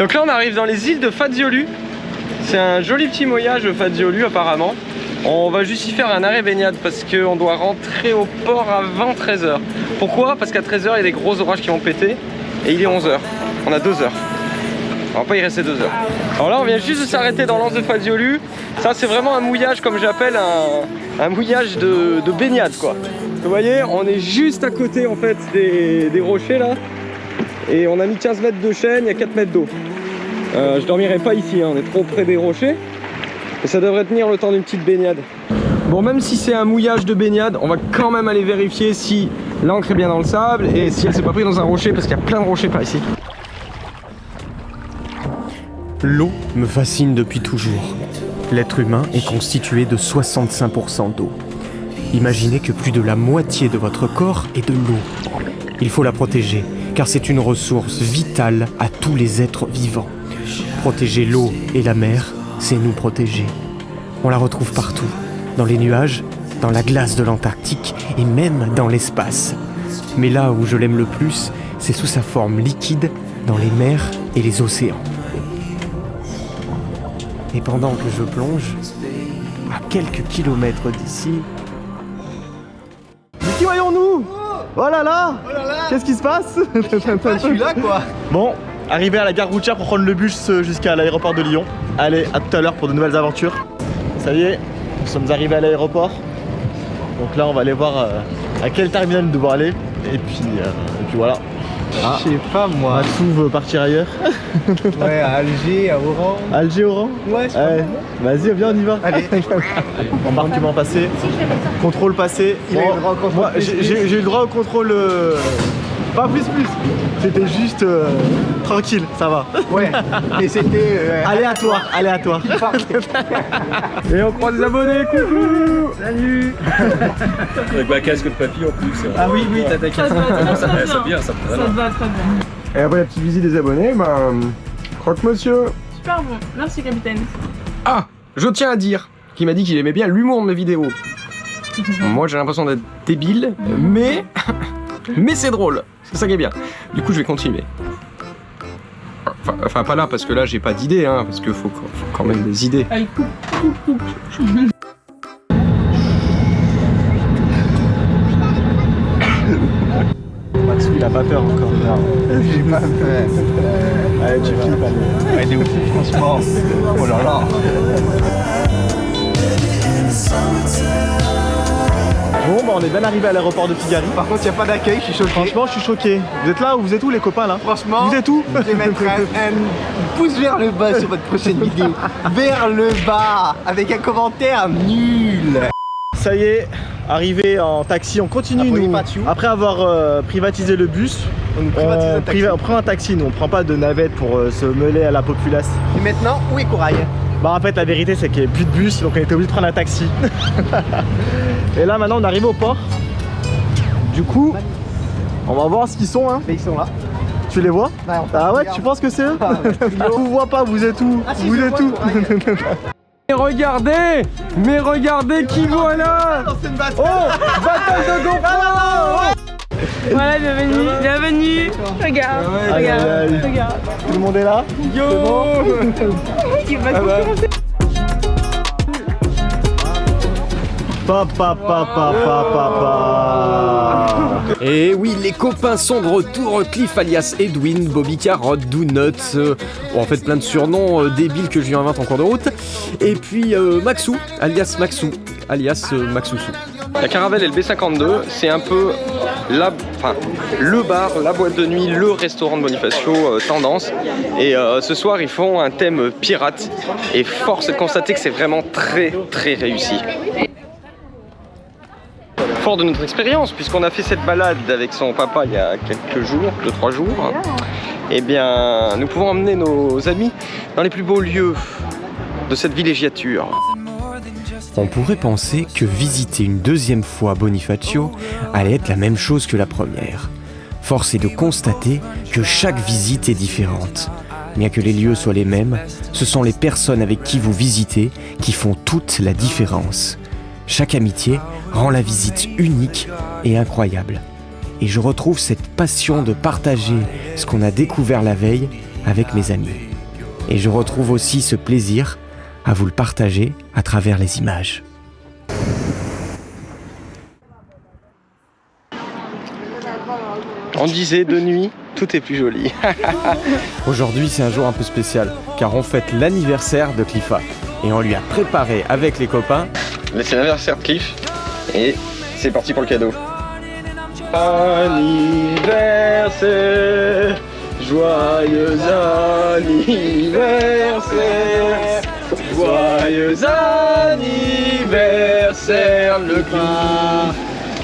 Donc là on arrive dans les îles de Fazioli. C'est un joli petit moyage Fazioli apparemment. On va juste y faire un arrêt baignade parce qu'on doit rentrer au port avant 13h. Pourquoi? Parce qu'à 13h il y a des gros orages qui vont péter et il est 11h. On a 2 heures. On va pas y rester 2 heures. Alors là on vient juste de s'arrêter dans l'anse de Fazioli. Ça c'est vraiment un mouillage comme j'appelle un mouillage de baignade quoi. Vous voyez on est juste à côté en fait des rochers là. Et on a mis 15 mètres de chaîne, il y a 4 mètres d'eau. Je dormirai pas ici, hein, on est trop près des rochers. Et ça devrait tenir le temps d'une petite baignade. Bon, même si c'est un mouillage de baignade, on va quand même aller vérifier si l'ancre est bien dans le sable et si elle s'est pas prise dans un rocher parce qu'il y a plein de rochers par ici. L'eau me fascine depuis toujours. L'être humain est constitué de 65% d'eau. Imaginez que plus de la moitié de votre corps est de l'eau. Il faut la protéger, car c'est une ressource vitale à tous les êtres vivants. Protéger l'eau et la mer, c'est nous protéger. On la retrouve partout, dans les nuages, dans la glace de l'Antarctique et même dans l'espace. Mais là où je l'aime le plus, c'est sous sa forme liquide, dans les mers et les océans. Et pendant que je plonge, à quelques kilomètres d'ici... Mais qui voyons-nous? Oh là là, qu'est-ce qui se passe? Je suis là quoi. Bon, arrivé à la gare routière pour prendre le bus jusqu'à l'aéroport de Lyon. Allez, à tout à l'heure pour de nouvelles aventures. Ça y est, nous sommes arrivés à l'aéroport. Donc là, on va aller voir à quel terminal nous devons aller. Et puis voilà. Ah. Je sais pas moi. Matsou veut partir ailleurs. Ouais, à Alger, à Oran. Alger, Oran? Ouais, c'est pas mal. Vas-y, viens, on y va. Allez. Embarquement passé. Contrôle passé. Il a eu le droit au contrôle. Moi, j'ai eu le droit au contrôle. Pas plus. C'était juste tranquille, ça va. Ouais, et c'était aléatoire. Et on croise des abonnés, coucou. Salut. Avec ma casque de papy en plus. Ah oui, t'as ta carte. Ça va bien. Ça te va très bien. Et après la petite visite des abonnés, croque-monsieur. Super bon, merci capitaine. Ah, je tiens à dire qu'il m'a dit qu'il aimait bien l'humour de mes vidéos. Moi j'ai l'impression d'être débile, mais c'est drôle. C'est ça qui est bien. Du coup je vais continuer. Enfin pas là parce que là j'ai pas d'idée, hein, parce qu'il faut quand même des idées. Allez, coupe. Max, il a pas peur encore. J'ai pas fait. Allez, tu flippes, allez. Ouais, de ouf, franchement. Oh là là. Bon, bah on est bien arrivé à l'aéroport de Figari. Par contre, il n'y a pas d'accueil, je suis choqué. Franchement, je suis choqué. Vous êtes là ou vous êtes où les copains là? Franchement, vous êtes où? je vais mettre un pouce vers le bas sur votre prochaine vidéo. Vers le bas, avec un commentaire nul. Ça y est, arrivé en taxi, on continue nous. Après avoir privatisé le bus, on prend un taxi, nous on prend pas de navette pour se mêler à la populace. Et maintenant, où est Corail? Bah en fait la vérité c'est qu'il n'y a plus de bus, donc on était obligé de prendre un taxi. Et là maintenant on arrive au port. Du coup, on va voir ce qu'ils sont hein. Mais ils sont là. Tu les vois? Bah, Ah ouais, tu penses que c'est eux? On vous voit pas, vous êtes où? Si, Vous je êtes vois, où? Mais regardez qui voilà. Oh, bataille de GoPro. Voilà, bienvenue. Regarde. Tout le monde est là? Yo. Il va tout commencer. Et oui, les copains sont de retour. Cliff alias Edwin, Bobby Carotte, Donuts, en fait plein de surnoms débiles que je lui invente en cours de route. Et puis Maxou, alias Maxoussou. La Caravelle et le B52, c'est un peu le bar, la boîte de nuit, le restaurant de Bonifacio tendance. Et ce soir, ils font un thème pirate. Et force est de constater que c'est vraiment très réussi. Fort de notre expérience, puisqu'on a fait cette balade avec son papa il y a quelques jours, 2-3 jours, eh bien, nous pouvons emmener nos amis dans les plus beaux lieux de cette villégiature. On pourrait penser que visiter une deuxième fois Bonifacio allait être la même chose que la première. Force est de constater que chaque visite est différente. Bien que les lieux soient les mêmes, ce sont les personnes avec qui vous visitez qui font toute la différence. Chaque amitié rend la visite unique et incroyable. Et je retrouve cette passion de partager ce qu'on a découvert la veille avec mes amis. Et je retrouve aussi ce plaisir à vous le partager à travers les images. On disait de nuit, tout est plus joli. Aujourd'hui, c'est un jour un peu spécial, car on fête l'anniversaire de Cliffa. Et on lui a préparé avec les copains. Là, c'est l'anniversaire de Cliff. Et c'est parti pour le cadeau. Anniversaire, joyeux anniversaire, joyeux anniversaire, le Cliff.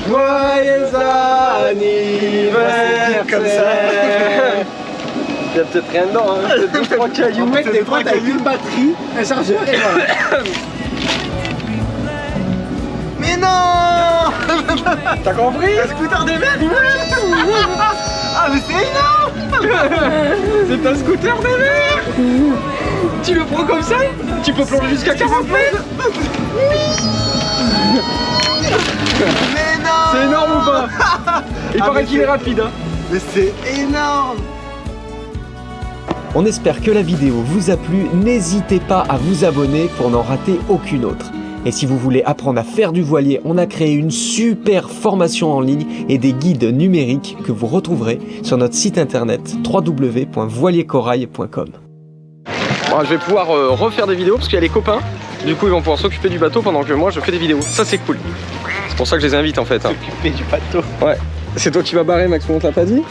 Joyeux anniversaire. Comme ça. Il y a peut-être rien dedans, hein. Peut-être 2-3 cailloux. En fait, t'es prêt avec une batterie, un chargeur et voilà. Mais non! T'as compris? Un scooter de merde! Ah, mais c'est énorme! C'est un scooter de mer. Tu le prends comme ça? Tu peux plonger jusqu'à 40 mètres. Mais non! C'est énorme ou pas? Il paraît mais qu'il est rapide, hein. Mais c'est énorme! On espère que la vidéo vous a plu. N'hésitez pas à vous abonner pour n'en rater aucune autre. Et si vous voulez apprendre à faire du voilier, on a créé une super formation en ligne et des guides numériques que vous retrouverez sur notre site internet www.voiliercorail.com. Bon, je vais pouvoir refaire des vidéos parce qu'il y a les copains. Du coup, ils vont pouvoir s'occuper du bateau pendant que moi je fais des vidéos. Ça, c'est cool. C'est pour ça que je les invite en fait. Hein. S'occuper du bateau. Ouais. C'est toi qui vas barrer, Max, on t'a pas dit?